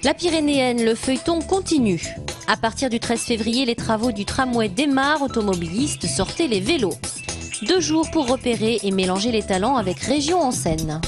La Pyrénéenne, le feuilleton continue. À partir du 13 février, les travaux du tramway démarrent. Automobilistes, sortez les vélos. 2 jours pour repérer et mélanger les talents avec Région en Seine.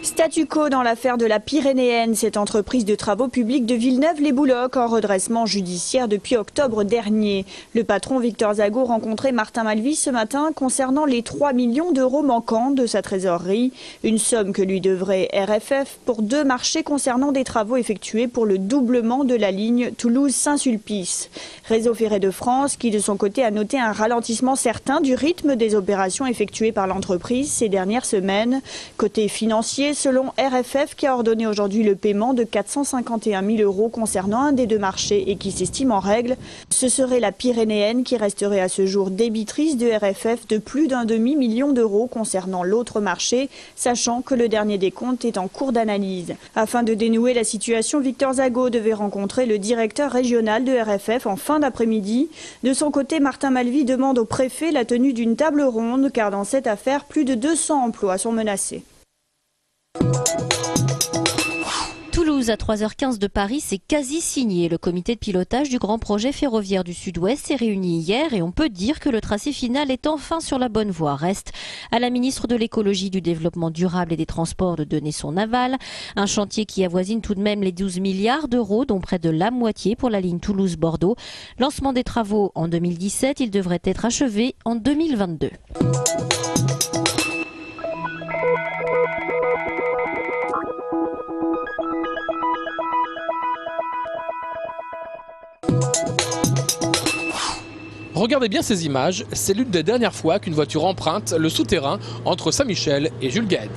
Statu quo dans l'affaire de la Pyrénéenne. Cette entreprise de travaux publics de Villeneuve-les-Boulocs en redressement judiciaire depuis octobre dernier. Le patron Victor Zago rencontrait Martin Malvy ce matin concernant les 3 millions d'euros manquants de sa trésorerie. Une somme que lui devrait RFF pour 2 marchés concernant des travaux effectués pour le doublement de la ligne Toulouse-Saint-Sulpice. Réseau Ferré de France qui de son côté a noté un ralentissement certain du rythme des opérations effectuées par l'entreprise ces dernières semaines. Côté financier, selon RFF qui a ordonné aujourd'hui le paiement de 451 000 euros concernant un des 2 marchés et qui s'estime en règle, ce serait la Pyrénéenne qui resterait à ce jour débitrice de RFF de plus d'1 demi-million d'euros concernant l'autre marché, sachant que le dernier décompte est en cours d'analyse. Afin de dénouer la situation, Victor Zago devait rencontrer le directeur régional de RFF en fin d'après-midi. De son côté, Martin Malvy demande au préfet la tenue d'une table ronde car dans cette affaire, plus de 200 emplois sont menacés. Toulouse à 3h15 de Paris, c'est quasi signé. Le comité de pilotage du grand projet ferroviaire du Sud-Ouest s'est réuni hier et on peut dire que le tracé final est enfin sur la bonne voie. Reste à la ministre de l'écologie, du développement durable et des transports de donner son aval. Un chantier qui avoisine tout de même les 12 milliards d'euros, dont près de la moitié pour la ligne Toulouse-Bordeaux. Lancement des travaux en 2017, il devrait être achevé en 2022. Regardez bien ces images, c'est l'une des dernières fois qu'une voiture emprunte le souterrain entre Saint-Michel et Jules Guesde.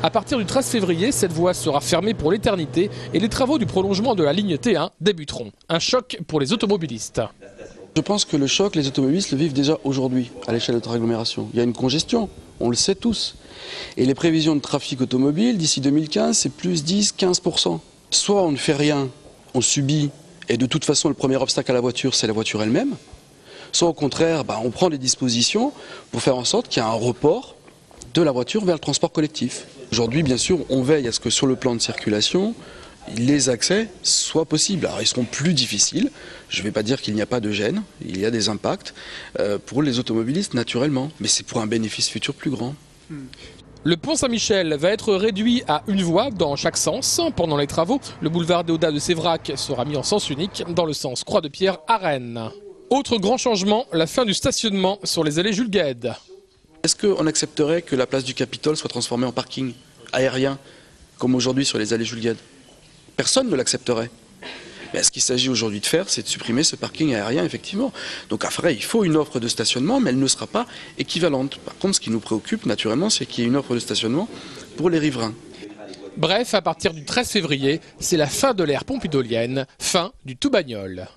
À partir du 13 février, cette voie sera fermée pour l'éternité et les travaux du prolongement de la ligne T1 débuteront. Un choc pour les automobilistes. Je pense que le choc, les automobilistes le vivent déjà aujourd'hui à l'échelle de notre agglomération. Il y a une congestion, on le sait tous. Et les prévisions de trafic automobile d'ici 2015, c'est plus 10-15%. Soit on ne fait rien, on subit. Et de toute façon, le premier obstacle à la voiture, c'est la voiture elle-même. Soit au contraire, on prend des dispositions pour faire en sorte qu'il y ait un report de la voiture vers le transport collectif. Aujourd'hui, bien sûr, on veille à ce que sur le plan de circulation, les accès soient possibles. Alors, ils seront plus difficiles. Je ne vais pas dire qu'il n'y a pas de gêne. Il y a des impacts pour les automobilistes, naturellement. Mais c'est pour un bénéfice futur plus grand. Le pont Saint-Michel va être réduit à une voie dans chaque sens. Pendant les travaux, le boulevard Déodat de Séverac sera mis en sens unique dans le sens Croix-de-Pierre à Rennes. Autre grand changement, la fin du stationnement sur les allées Jules Guesde. Est-ce qu'on accepterait que la place du Capitole soit transformée en parking aérien, comme aujourd'hui sur les allées Jules Guesde? Personne ne l'accepterait. Mais ce qu'il s'agit aujourd'hui de faire, c'est de supprimer ce parking aérien, effectivement. Donc après, il faut une offre de stationnement, mais elle ne sera pas équivalente. Par contre, ce qui nous préoccupe, naturellement, c'est qu'il y ait une offre de stationnement pour les riverains. Bref, à partir du 13 février, c'est la fin de l'ère pompidolienne, fin du tout bagnole.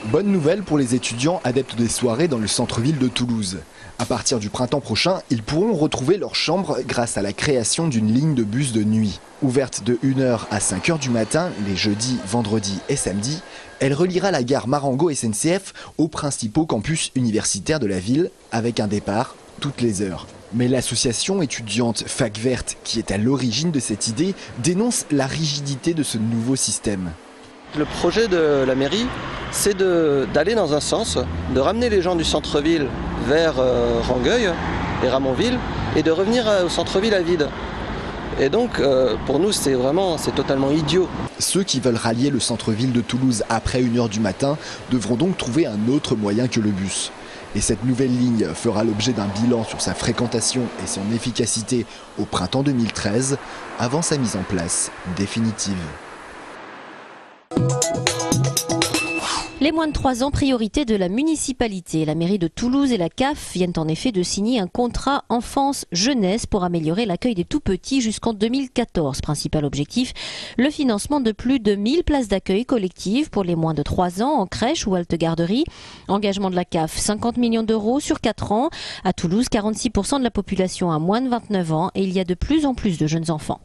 Bonne nouvelle pour les étudiants adeptes des soirées dans le centre-ville de Toulouse. À partir du printemps prochain, ils pourront retrouver leur chambre grâce à la création d'une ligne de bus de nuit. Ouverte de 1h à 5h du matin, les jeudis, vendredis et samedis, elle reliera la gare Marengo SNCF aux principaux campus universitaires de la ville, avec un départ toutes les heures. Mais l'association étudiante Fac Verte, qui est à l'origine de cette idée, dénonce la rigidité de ce nouveau système. Le projet de la mairie, c'est d'aller dans un sens, de ramener les gens du centre-ville vers Rangueil et Ramonville et de revenir au centre-ville à vide. Et donc, pour nous, c'est totalement idiot. Ceux qui veulent rallier le centre-ville de Toulouse après 1h du matin devront donc trouver un autre moyen que le bus. Et cette nouvelle ligne fera l'objet d'un bilan sur sa fréquentation et son efficacité au printemps 2013, avant sa mise en place définitive. Les moins de 3 ans, priorité de la municipalité. La mairie de Toulouse et la CAF viennent en effet de signer un contrat enfance-jeunesse pour améliorer l'accueil des tout-petits jusqu'en 2014. Principal objectif, le financement de plus de 1000 places d'accueil collectives pour les moins de 3 ans en crèche ou halte-garderie. Engagement de la CAF, 50 millions d'euros sur 4 ans. À Toulouse, 46% de la population a moins de 29 ans et il y a de plus en plus de jeunes enfants.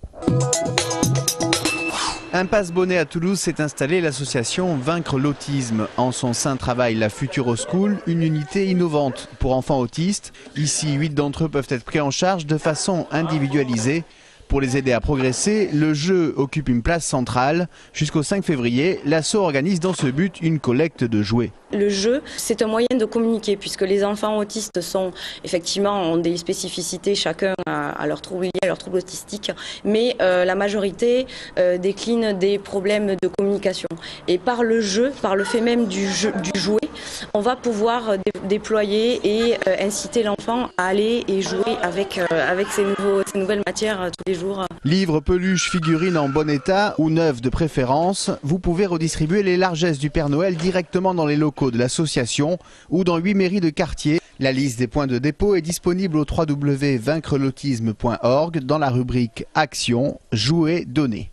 Impasse Bonnet à Toulouse s'est installée l'association Vaincre l'autisme. En son sein travaille la Futuro School, une unité innovante pour enfants autistes. Ici, 8 d'entre eux peuvent être pris en charge de façon individualisée. Pour les aider à progresser, le jeu occupe une place centrale. Jusqu'au 5 février, l'asso organise dans ce but une collecte de jouets. Le jeu, c'est un moyen de communiquer puisque les enfants autistes ont des spécificités, chacun à leur trouble lié, à leur trouble autistique, mais la majorité décline des problèmes de communication. Et par le jeu, par le fait même du jouet, on va pouvoir déployer et inciter l'enfant à aller et jouer avec ces nouvelles matières tous les jours. Livres, peluches, figurines en bon état ou neuves de préférence, vous pouvez redistribuer les largesses du Père Noël directement dans les locaux de l'association ou dans 8 mairies de quartier. La liste des points de dépôt est disponible au www.vaincrelautisme.org dans la rubrique Action, jouets, données.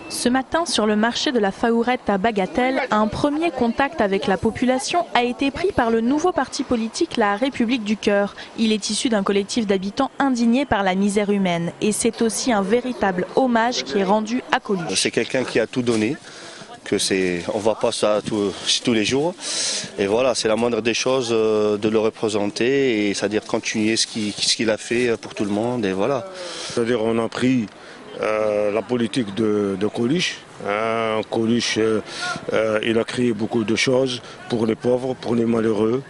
Ce matin, sur le marché de la Faourette à Bagatelle, un premier contact avec la population a été pris par le nouveau parti politique La République du Cœur. Il est issu d'un collectif d'habitants indignés par la misère humaine. Et c'est aussi un véritable hommage qui est rendu à Coluche. C'est quelqu'un qui a tout donné. On ne voit pas ça tous les jours. Et voilà, c'est la moindre des choses de le représenter, et c'est-à-dire continuer ce qu'il a fait pour tout le monde. Et voilà. C'est-à-dire on a pris la politique de Coluche. Coluche, il a créé beaucoup de choses pour les pauvres, pour les malheureux,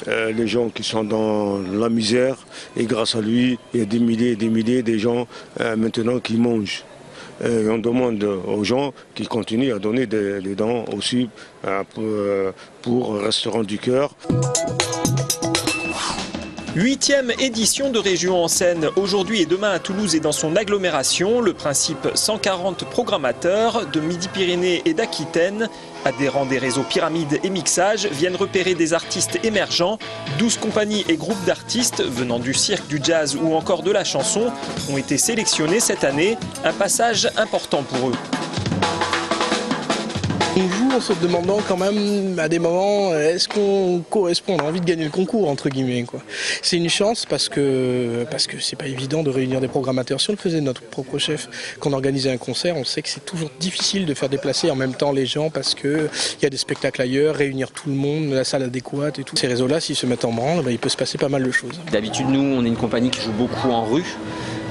les gens qui sont dans la misère. Et grâce à lui, il y a des milliers et des milliers de gens maintenant qui mangent. Et on demande aux gens qui continuent à donner des dons aussi pour Restaurant du Cœur. 8e édition de Région en scène, aujourd'hui et demain à Toulouse et dans son agglomération. Le principe 140 programmateurs de Midi-Pyrénées et d'Aquitaine, adhérents des réseaux Pyramide et Mixage, viennent repérer des artistes émergents. 12 compagnies et groupes d'artistes venant du cirque, du jazz ou encore de la chanson ont été sélectionnés cette année. Un passage important pour eux. On joue en se demandant quand même à des moments, est-ce qu'on correspond, on a envie de gagner le concours entre guillemets, quoi. C'est une chance parce que c'est pas évident de réunir des programmateurs. Si on le faisait notre propre chef, qu'on organisait un concert, on sait que c'est toujours difficile de faire déplacer en même temps les gens parce que il y a des spectacles ailleurs, réunir tout le monde, la salle adéquate et tout. Ces réseaux-là, s'ils se mettent en branle, il peut se passer pas mal de choses. D'habitude, nous, on est une compagnie qui joue beaucoup en rue.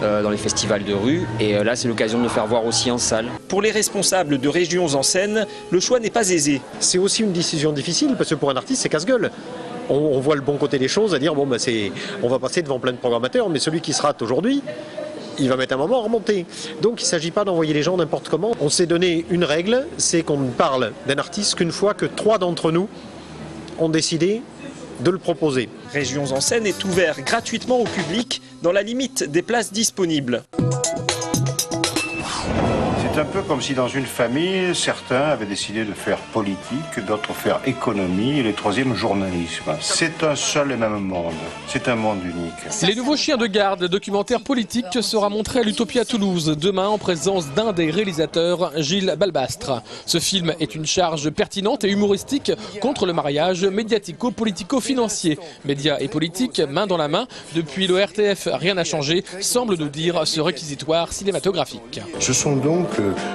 Dans les festivals de rue, et là c'est l'occasion de le faire voir aussi en salle. Pour les responsables de Régions en scène, le choix n'est pas aisé. C'est aussi une décision difficile parce que pour un artiste c'est casse-gueule. On voit le bon côté des choses, à dire on va passer devant plein de programmateurs, mais celui qui se rate aujourd'hui, il va mettre un moment à remonter. Donc il ne s'agit pas d'envoyer les gens n'importe comment. On s'est donné une règle, c'est qu'on ne parle d'un artiste qu'une fois que 3 d'entre nous ont décidé de le proposer. Régions en scène est ouvert gratuitement au public dans la limite des places disponibles. C'est un peu comme si dans une famille, certains avaient décidé de faire politique, d'autres faire économie, et les troisièmes journalisme. C'est un seul et même monde. C'est un monde unique. Les nouveaux chiens de garde, documentaire politique, sera montré à l'Utopie à Toulouse, demain en présence d'un des réalisateurs, Gilles Balbastre. Ce film est une charge pertinente et humoristique contre le mariage médiatico-politico-financier. Médias et politique, main dans la main, depuis le RTF, rien n'a changé, semble nous dire ce réquisitoire cinématographique. Ce sont donc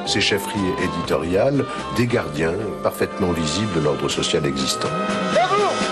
ces chefferies éditoriales des gardiens parfaitement visibles de l'ordre social existant. Bravo !